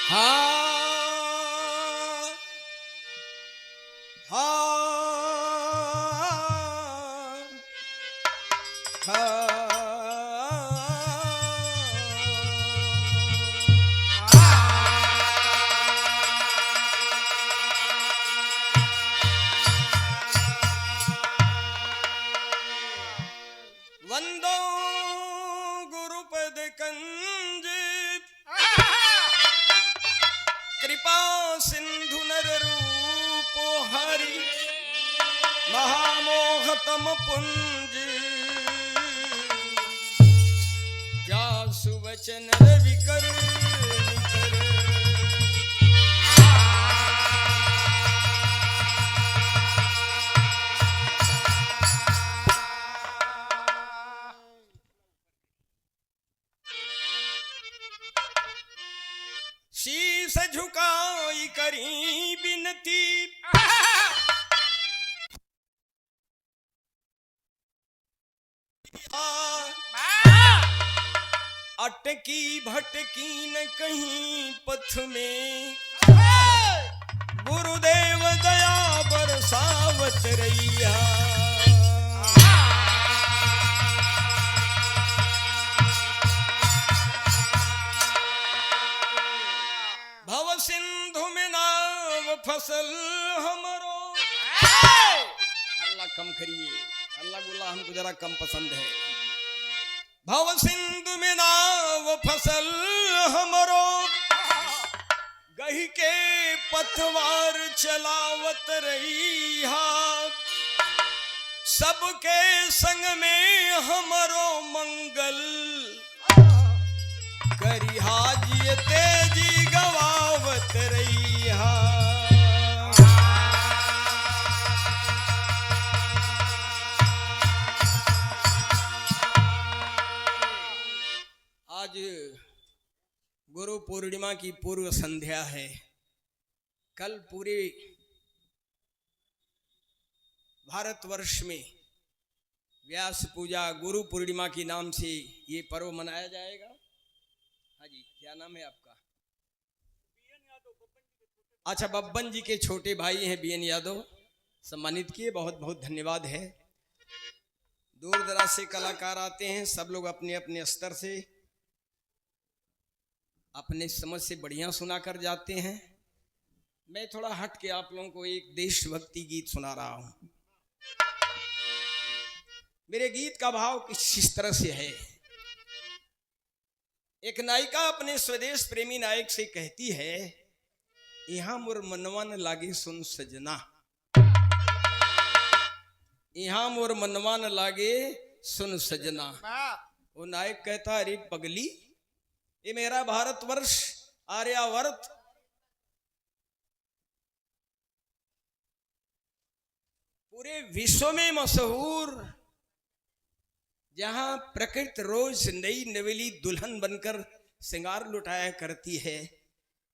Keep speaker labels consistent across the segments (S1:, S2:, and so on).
S1: हाँ हाँ हाँ वंदो गुरुपद कंज कृपा सिंधु नर रूप हरि महामोहतम पुंज व्यासु वचन विकर शीस झुकाई करी बिनती अटकी भटकी न कहीं पथ में गुरुदेव दया बरसावत रैया भव सिंधु में नाव फसल हमरो अल्लाह कम करिए अल्लाह गुल्ला हमको जरा कम पसंद है। भव सिंधु में नाव फसल हमरो गही के पथवार चलावत रही सबके संग में हमरो मंगल करिहा जिय तेजी गवावत रही आज गुरु पूर्णिमा की पूर्व संध्या है। कल पूरे भारतवर्ष में व्यास पूजा गुरु पूर्णिमा के नाम से ये पर्व मनाया जाएगा। हाँ जी, क्या नाम है आपका? अच्छा, बब्बन जी के छोटे भाई हैं बीएन यादव, सम्मानित किए, बहुत बहुत धन्यवाद है। दूर दराज से कलाकार आते हैं, सब लोग अपने अपने स्तर से अपने समझ से बढ़िया सुना कर जाते हैं। मैं थोड़ा हट के आप लोगों को एक देशभक्ति गीत सुना रहा हूं। मेरे गीत का भाव किस तरह से है। एक नायिका अपने स्वदेश प्रेमी नायक से कहती है, यहाँ मोर मनवा न लागे सुन सजना, यहाँ मोर मनवा न लागे सुन सजना। वो नायक कहता, अरे पगली, ये मेरा भारतवर्ष आर्यावर्त पूरे विश्व में मशहूर, जहां प्रकृति रोज नई नवेली दुल्हन बनकर श्रृंगार लुटाया करती है,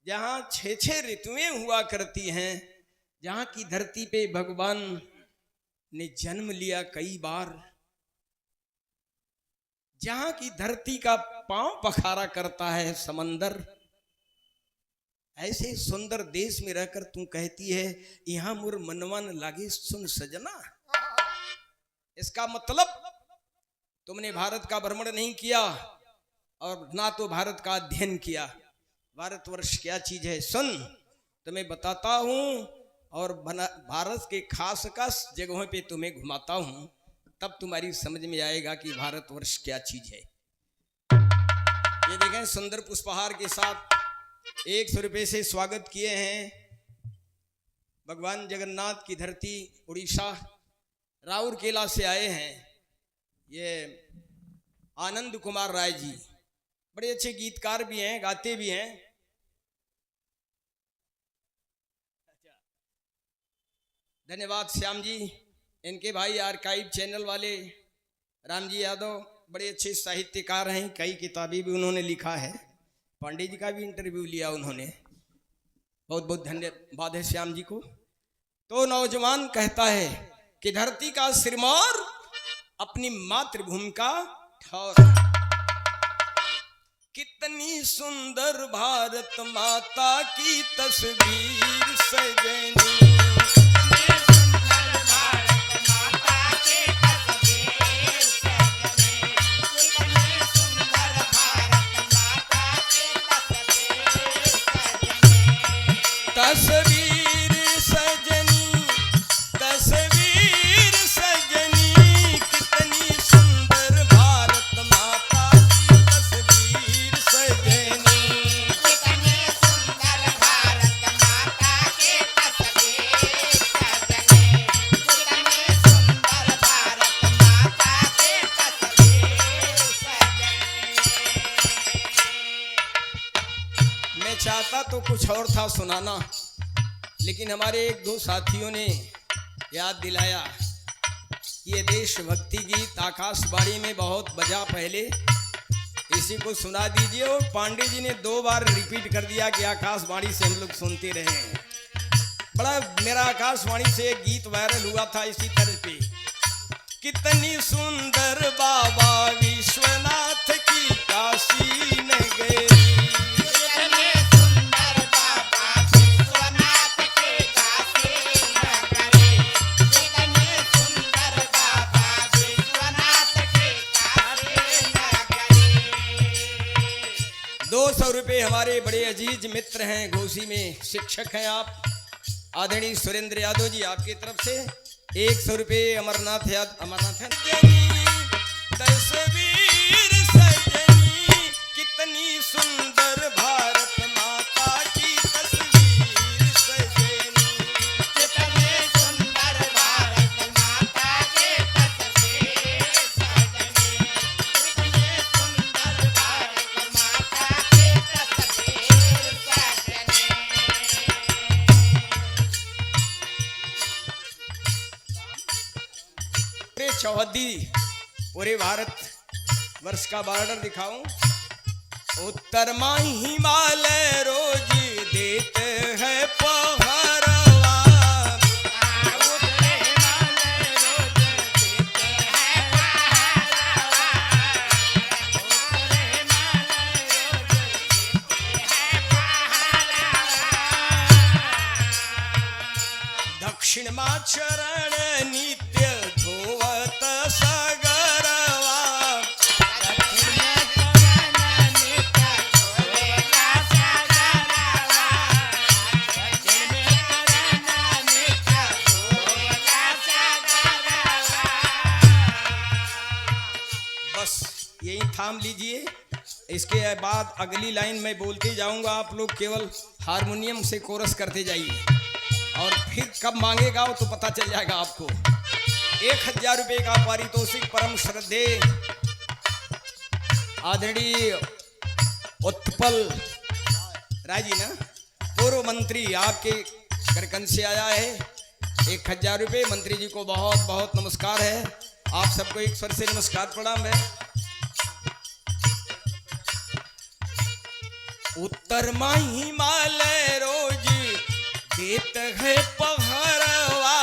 S1: जहां 6 ऋतुएं हुआ करती हैं, जहां की धरती पे भगवान ने जन्म लिया कई बार, जहां की धरती का पांव पखारा करता है समंदर, ऐसे सुंदर देश में रहकर तू कहती है यहां मोर मनवा न लागे सुन सजना। इसका मतलब तुमने भारत का भ्रमण नहीं किया और ना तो भारत का अध्ययन किया। भारतवर्ष क्या चीज है सुन, तुम्हें बताता हूं और भारत के खास खास जगहों पे तुम्हें घुमाता हूं, तब तुम्हारी समझ में आएगा कि भारतवर्ष क्या चीज है। ये देखें, सुंदर पुष्पहार के साथ 100 रुपये से स्वागत किए हैं भगवान जगन्नाथ की धरती उड़ीसा राउरकेला से आए हैं। ये आनंद कुमार राय जी बड़े अच्छे गीतकार भी हैं, गाते भी हैं। धन्यवाद श्याम जी। इनके भाई आर्काइव चैनल वाले रामजी यादव बड़े अच्छे साहित्यकार हैं, कई किताबें भी उन्होंने लिखा है, पांडे जी का भी इंटरव्यू लिया उन्होंने। बहुत बहुत धन्यवाद है श्याम जी को। तो नौजवान कहता है कि धरती का सिरमौर अपनी मातृभूमि का ठौर, कितनी सुंदर भारत माता की तस्वीर सजनी, तस्वीर सजनी, तस्वीर सजनी, कितनी सुंदर भारत माता की तस्वीर सजनी,
S2: कितनी सुंदर भारत माता की तस्वीर सजनी, कितनी सुंदर भारत माता की तस्वीर सजनी।
S1: मैं चाहता तो कुछ और था सुनाना, लेकिन हमारे एक दो साथियों ने याद दिलाया। ये देशभक्ति गीत आकाशवाणी में बहुत बजा पहले, इसी को सुना दीजिए। और पांडे जी ने 2 बार रिपीट कर दिया कि आकाशवाणी से हम लोग सुनते रहे। बड़ा मेरा आकाशवाणी से एक गीत वायरल हुआ था इसी तरह पे। कितनी सुंदर बाबा विश्वनाथ की काशी नगरी,
S2: कितनी सुंदर बाबा विश्वनाथ की काशी नगरी, कितनी सुंदर बाबा विश्वनाथ की काशी नगरी।
S1: 200 रुपये हमारे बड़े अजीज मित्र हैं, घोसी में शिक्षक हैं आप, आदरणीय सुरेंद्र यादव जी, आपकी तरफ से 100 रुपये अमरनाथ है। तस्वीर सजनी, कितनी सुंदर भारत माता की तस्वीर सजनी,
S2: कितनी सुंदर भारत माता की तस्वीर सजनी, कितनी सुंदर भारत माता की तस्वीर सजनी।
S1: पूरे चौहद्दी पूरे भारत वर्ष का बॉर्डर दिखाऊं। उत्तर माँ हिमालय रोज देते हैं पहरवा,
S2: उत्तर हिमालय रोज देते हैं पहरवा, उत्तर हिमालय रोज देते हैं पहरवा।
S1: दक्षिण माँ चरण नित्य धोवत सगरवा,
S2: दक्षिण चरण नित्य धोवेला सगरवा, दक्षिण चरण नित्य धोवेला सगरवा।
S1: बस यही थाम लीजिए। इसके बाद अगली लाइन मैं बोलते जाऊंगा, आप लोग केवल हारमोनियम से कोरस करते जाइए, और फिर कब मांगेगा वो तो पता चल जाएगा आपको। 1000 रुपये का पारितोषिक परम श्रद्धे आदरणीय उत्पल राय जी ना, पूर्व मंत्री, आपके करकन से आया है 1000 रुपये। मंत्री जी को बहुत बहुत नमस्कार है, आप सबको एक स्वर से नमस्कार प्रणाम है। उत्तर माँ हिमालय रोज देत है पहरवा,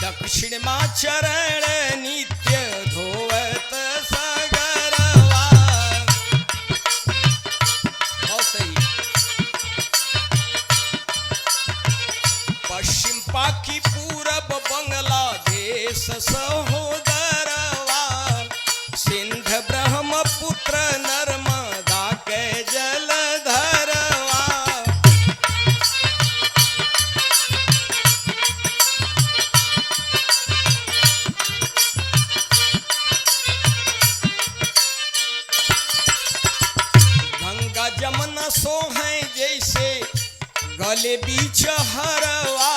S1: दक्षिण माँ चरण नित्य धोवत सगरवा। बहुत सही। पश्चिम पाकी पूरब बांग्लादेश सहोदरवा, सिंध ब्रह्मपुत्र नर्मदा के जलधरवा। गंगा जमुना सोहें जैसे गले बीच हरवा,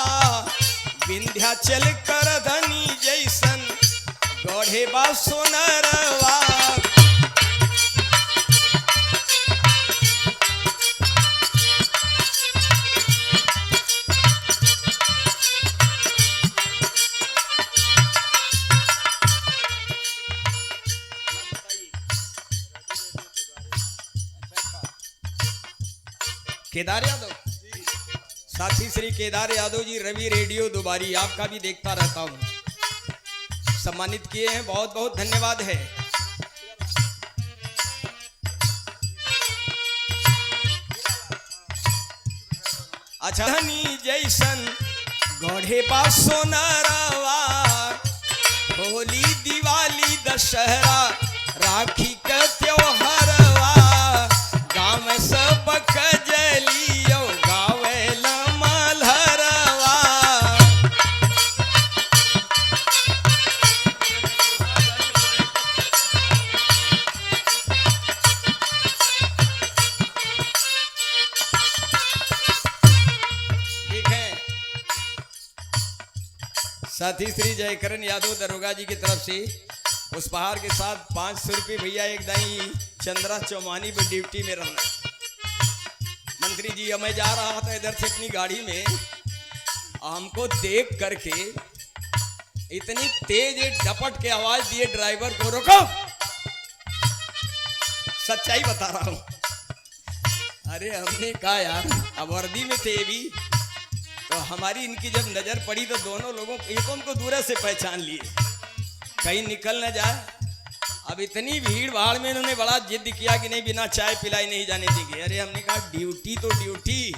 S1: विंध्याचल कर धनी जैसन गढ़े बा सोनरवा। केदार यादव, साथी श्री केदार यादव जी, रवि रेडियो दुबारी, आपका भी देखता रहता हूँ, सम्मानित किए हैं, बहुत बहुत धन्यवाद है। अच्छा धनी जैसन गढ़े बा सोनरवा, होली दिवाली दशहरा राखी के त्योहारवा, गाँव में सब कजलियो गावेला मलहरवा। साथी श्री जयकरण यादव दरोगा जी की तरफ से उपहार के साथ 500 रुपये भैया एक दाई चंद्रा चौमानी पे ड्यूटी में रहना। मंत्री जी मैं जा रहा था इधर से अपनी गाड़ी में, हमको देख करके इतनी तेज डपट के आवाज दिए ड्राइवर को, रोको, सच्चाई बता रहा हूं। अरे हमने कहा यार अब वर्दी में थे भी, तो हमारी इनकी जब नजर पड़ी तो दोनों लोगों को हमको दूर से पहचान लिए, कहीं निकल न जाए। अब इतनी भीड़ भाड़ में इन्होंने बड़ा जिद किया कि नहीं बिना चाय पिलाई नहीं जाने देंगे। अरे हमने कहा ड्यूटी तो ड्यूटी,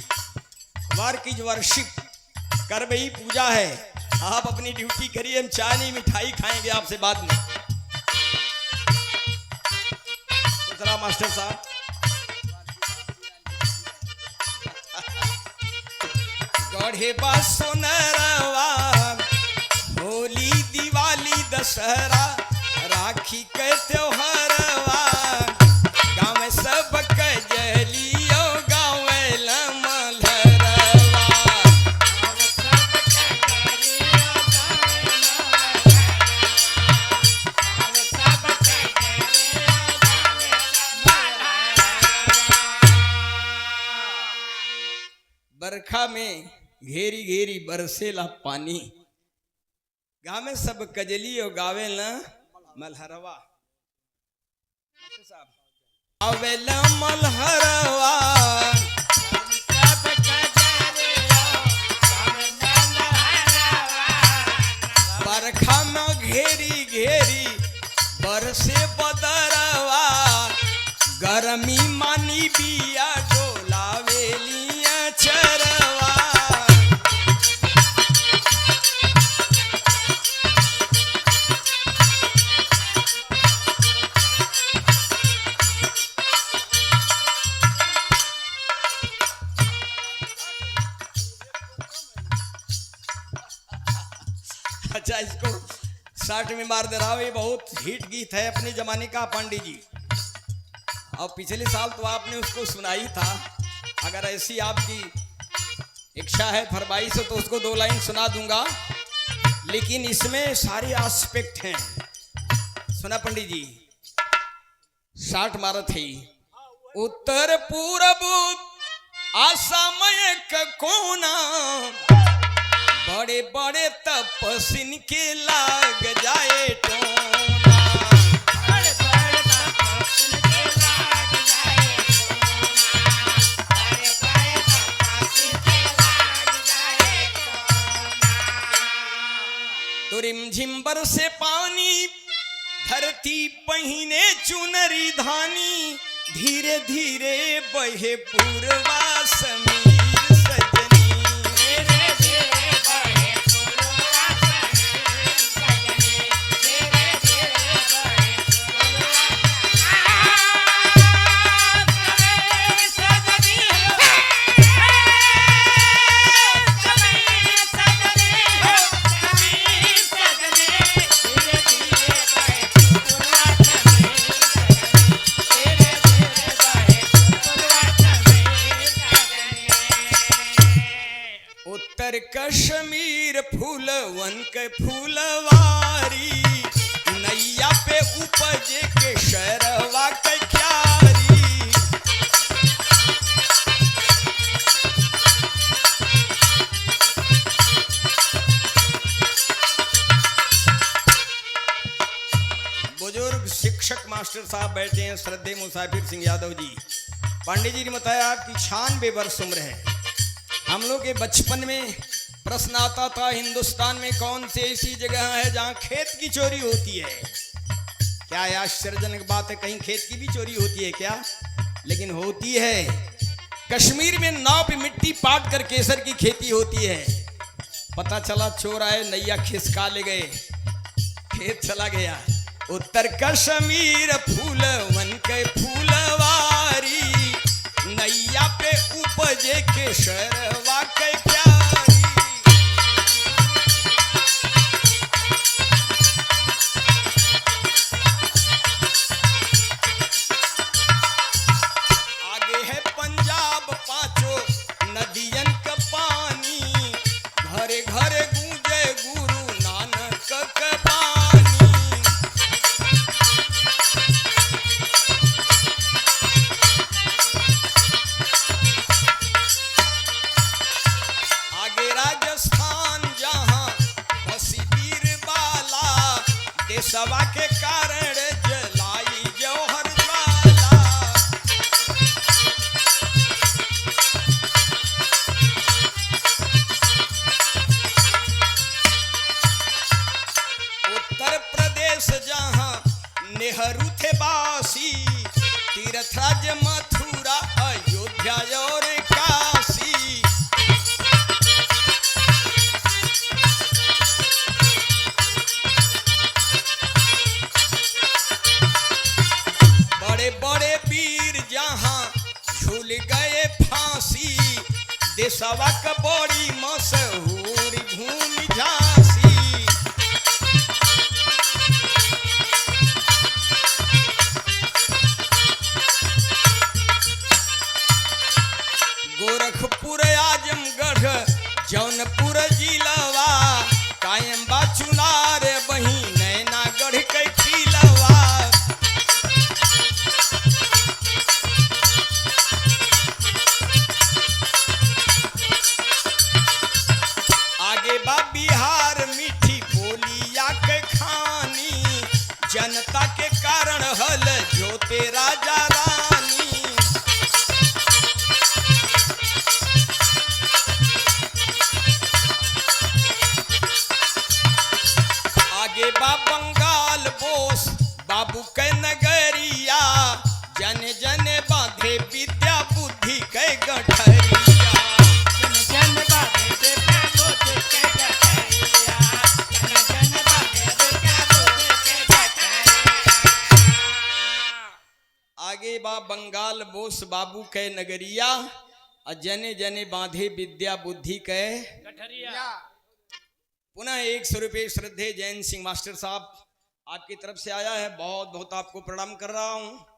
S1: वर्क इज वर्शिप, कर भाई पूजा है, आप अपनी ड्यूटी करिए, हम चाय नहीं मिठाई खाएंगे आपसे बाद में। दूसरा मास्टर साहब गढ़े बा सोनरवा, होली दिवाली दशहरा राखी के त्योहारवा, गाँव में सब कजलियो गावेला मलहरवा। बरखा में घेरी घेरी बरसेला पानी, गाँव में सब कजली और गावे न मलहरवा। गावेला मलहरवा, बरखा में घेरी घेरी बरसे बदरवा, गरमी मानी बिया डोलावेलिया चरवा। अच्छा इसको 60 में मार दे रहा हूं, ये बहुत हिट गीत है अपने जमाने का पांडे जी, और पिछले साल तो आपने उसको सुनाई था। अगर ऐसी आपकी इच्छा है फरमाइश हो तो उसको 2 लाइन सुना दूंगा, लेकिन इसमें सारे एस्पेक्ट हैं। सुना पंडित जी, 60 मारा थी। उत्तर पूरब आसामय का कोना, बड़े बड़े तपस्विन के लाग जाए टोना। बड़े बड़े तपस्विन के लाग जाए टोना, बड़े बड़े तपस्विन के लाग जाए टोना। तो रिमझिम बरसे पानी, धरती पहिने चुनरी धानी, धीरे धीरे बहे पूर्वा समीर सजनी। उत्तर कश्मीर फूलवन के फूलवारी, नैया पे उपजे के शरवा के क्यारी। बुजुर्ग शिक्षक मास्टर साहब बैठे हैं, श्रद्धेय मुसाफिर सिंह यादव जी। पांडे जी ने बताया आपकी 96 वर्ष उम्र है। हम लोग के बचपन में प्रश्न आता था, हिंदुस्तान में कौन सी ऐसी जगह है जहां खेत की चोरी होती है? क्या आश्चर्यजनक बात है, कहीं खेत की भी चोरी होती है क्या? लेकिन होती है। कश्मीर में नाव पे मिट्टी पाट कर केसर की खेती होती है। पता चला चोर आए, नैया खिसका ले गए, खेत चला गया। उत्तर कश्मीर फूलवन के फूलवारी, नैया पे उपजे केसरवा के प्यारी। आगे है पंजाब पांचों नदियन का पानी, घरे घरे गूंजे गुरु नानक का बानी। आगे राजस्थान जहां बसी बीरबाला, देशवा के कारण जलाई जौहर ज्वाला। उत्तर प्रदेश जहां नेहरू थे बासी, तीर्थराज मथुरा अयोध्या और काशी। बड़े बड़े वीर जहां झूल गए फांसी, देशवा का बड़ी मशहूर भूमि झांसी। गोरखपुर आजमगढ़ जौनपुर जिलवा, कायम बा चुनार बही नैनागढ़ के किलवा। आगे बा बिहार मीठी बोलिया के खानी, जनता के कारण हल जोते राजा रानी। आगे बा बंगाल बोस बाबू के नगरिया, जन जन बांधे विद्या बुद्धि के गठरिया।
S2: जन बांधे विद्या बुद्धि के गठरिया, जन बांधे विद्या बुद्धि के गठरिया।
S1: आगे बा बंगाल बोस बाबू के नगरिया, और जने जने बांधे विद्या बुद्धि के
S2: गठरिया।
S1: पुनः 100 रुपये श्रद्धेय जैन सिंह मास्टर साहब आपकी तरफ से आया है। बहुत बहुत आपको प्रणाम कर रहा हूं।